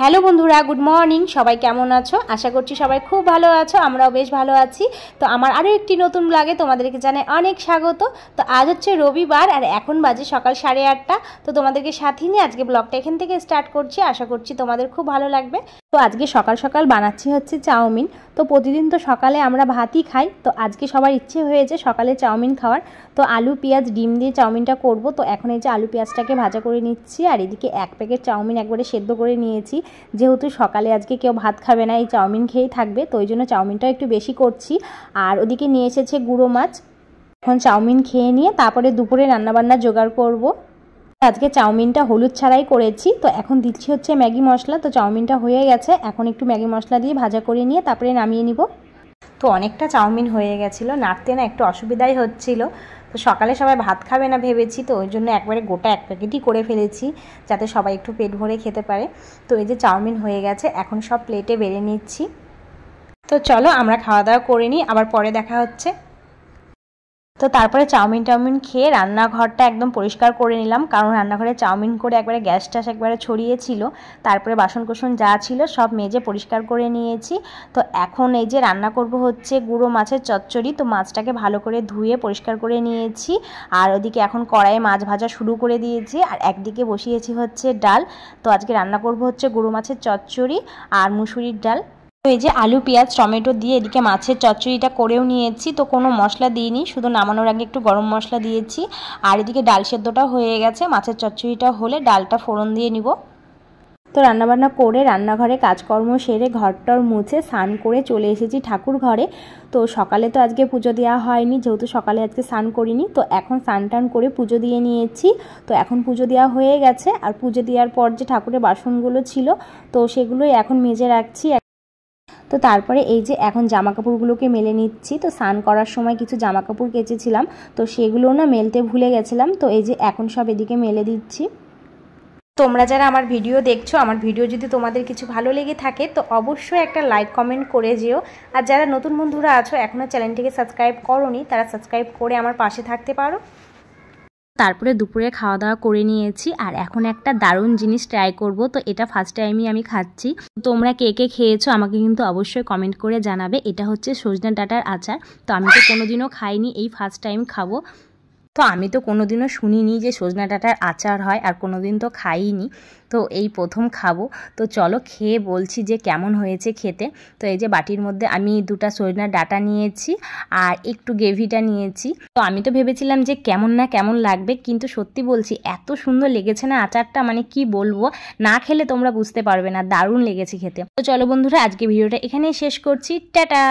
Hello বন্ধুরা, good morning. সবাই কেমন আছো? আশা করছি সবাই খুব ভালো আছো, আমরাও বেশ ভালো আছি। তো আমার আরও একটি নতুন ব্লগে তোমাদেরকে জানাই অনেক স্বাগত। তো আজ হচ্ছে রবিবার আর এখন বাজে সকাল 8:30। তো তোমাদেরকে সাথে নিয়ে আজকে ব্লগটা এখান থেকে স্টার্ট করছি। আশা করছি তোমাদের খুব ভালো লাগবে। তো আজকে সকাল সকাল বানাচ্ছি হচ্ছে চাউমিন। তো প্রতিদিন তো সকালে আমরা ভাতই খাই, তো আজকে সবার ইচ্ছে হয়েছে সকালে চাউমিন খাওয়ার। তো আলু পেঁয়াজ ডিম দিয়ে চাউমিনটা করব। তো এখন এই যে আলু পেঁয়াজটাকে ভাজা করে নিচ্ছি, আর এদিকে এক প্যাকেট চাউমিন একবারে সেদ্ধ করে নিয়েছি। যেহেতু সকালে আজকে কেউ ভাত খাবে না, এই চাউমিন খেয়েই থাকবে, তো ওই জন্য চাউমিনটা একটু বেশি করছি। আর ওদিকে নিয়ে এসেছে গুঁড়ো মাছ। এখন চাউমিন খেয়ে নিয়ে তারপরে দুপুরে রান্নাবান্না জোগাড় করব। আজকে চাউমিনটা হলুদ ছাড়াই করেছি। তো এখন দিচ্ছি হচ্ছে ম্যাগি মশলা। তো চাউমিনটা হয়ে গেছে, এখন একটু ম্যাগি মশলা দিয়ে ভাজা করে নিয়ে তারপরে নামিয়ে নিব। তো অনেকটা চাউমিন হয়ে গেছিলো, নাড়তে না একটু অসুবিধাই হচ্ছিল। তো সকালে সবাই ভাত খাবে না ভেবেছি, তো ওই জন্য একবারে গোটা এক প্যাকেটই করে ফেলেছি, যাতে সবাই একটু পেট ভরে খেতে পারে। তো এই যে চাউমিন হয়ে গেছে, এখন সব প্লেটে বেড়ে নিচ্ছি। তো চলো আমরা খাওয়া দাওয়া করে নিই, আবার পরে দেখা হচ্ছে। তো তারপরে চাউমিন খেয়ে রান্নাঘরটা একদম পরিষ্কার করে নিলাম, কারণ রান্নাঘরে চাউমিন করে একবারে গ্যাস ট্যাস একবারে ছড়িয়েছিল। তারপরে বাসনকোসন যা ছিল সব মেজে পরিষ্কার করে নিয়েছি। তো এখন এই যে রান্না করব হচ্ছে গুঁড়ো মাছের চচ্চড়ি। তো মাছটাকে ভালো করে ধুয়ে পরিষ্কার করে নিয়েছি, আর ওদিকে এখন কড়াইয়ে মাছ ভাজা শুরু করে দিয়েছি, আর একদিকে বসিয়েছি হচ্ছে ডাল। তো আজকে রান্না করব হচ্ছে গুঁড়ো মাছের চচ্চড়ি আর মুসুরির ডাল। তো এই যে আলু পেঁয়াজ টমেটো দিয়ে এদিকে মাছের চচ্চড়িটা করেও নিয়েছি। তো কোনো মশলা দিইনি, শুধু নামানোর আগে একটু গরম মশলা দিয়েছি। আর এদিকে ডাল সেদ্ধটা হয়ে গেছে, মাছের চচ্চড়িটা হলে ডালটা ফোড়ন দিয়ে নিব। তো রান্নাবান্না করে রান্নাঘরে কাজকর্ম সেরে ঘরটর মুছে স্নান করে চলে এসেছি ঠাকুর ঘরে। তো সকালে তো আজকে পুজো দেওয়া হয়নি, যেহেতু সকালে আজকে স্নান করিনি। তো এখন স্নান টান করে পুজো দিয়ে নিয়েছি। তো এখন পুজো দেওয়া হয়ে গেছে, আর পুজো দেওয়ার পর যে ঠাকুরের বাসনগুলো ছিল তো সেগুলোই এখন মেজে রাখছি। তো তারপরে এই যে এখন জামা কাপড়গুলোকে মেলে নিচ্ছি। তো স্নান করার সময় কিছু জামা কাপড় কেচেছিলাম, তো সেগুলো না মেলতে ভুলে গেছিলাম। তো এই যে এখন সব এদিকে মেলে দিচ্ছি। তোমরা যারা আমার ভিডিও দেখছো, আমার ভিডিও যদি তোমাদের কিছু ভালো লেগে থাকে তো অবশ্যই একটা লাইক কমেন্ট করে যেও। আর যারা নতুন বন্ধুরা আছো এখনও চ্যানেলটিকে সাবস্ক্রাইব করোনি, তারা সাবস্ক্রাইব করে আমার পাশে থাকতে পারো। তারপরে দুপুরে খাওয়া দাওয়া করে নিয়েছি, আর এখন একটা দারুণ জিনিস ট্রাই করব। তো এটা ফার্স্ট টাইমই আমি খাচ্ছি। তোমরা কে কে খেয়েছো আমাকে কিন্তু অবশ্যই কমেন্ট করে জানাবে। এটা হচ্ছে সজনে ডাঁটার আচার। তো আমি তো কোনোদিনও খাইনি, এই ফার্স্ট টাইম খাবো। তো আমি তো কোনোদিনও শুনিনি যে সজনে ডাঁটার আচার হয়, আর কোনোদিন তো খাইনি, তো এই প্রথম খাবো। তো চলো খেয়ে বলছি যে কেমন হয়েছে খেতে। তো এই যে বাটির মধ্যে আমি দুটো সজনে ডাঁটা নিয়েছি আর একটু গ্রেভিটা নিয়েছি। তো আমি তো ভেবেছিলাম যে কেমন না কেমন লাগবে, কিন্তু সত্যি বলছি এত সুন্দর লেগেছে না আচারটা, মানে কি বলবো, না খেলে তোমরা বুঝতে পারবে না, দারুণ লেগেছে খেতে। তো চলো বন্ধুরা, আজকে ভিডিওটা এখানেই শেষ করছি। টাটা।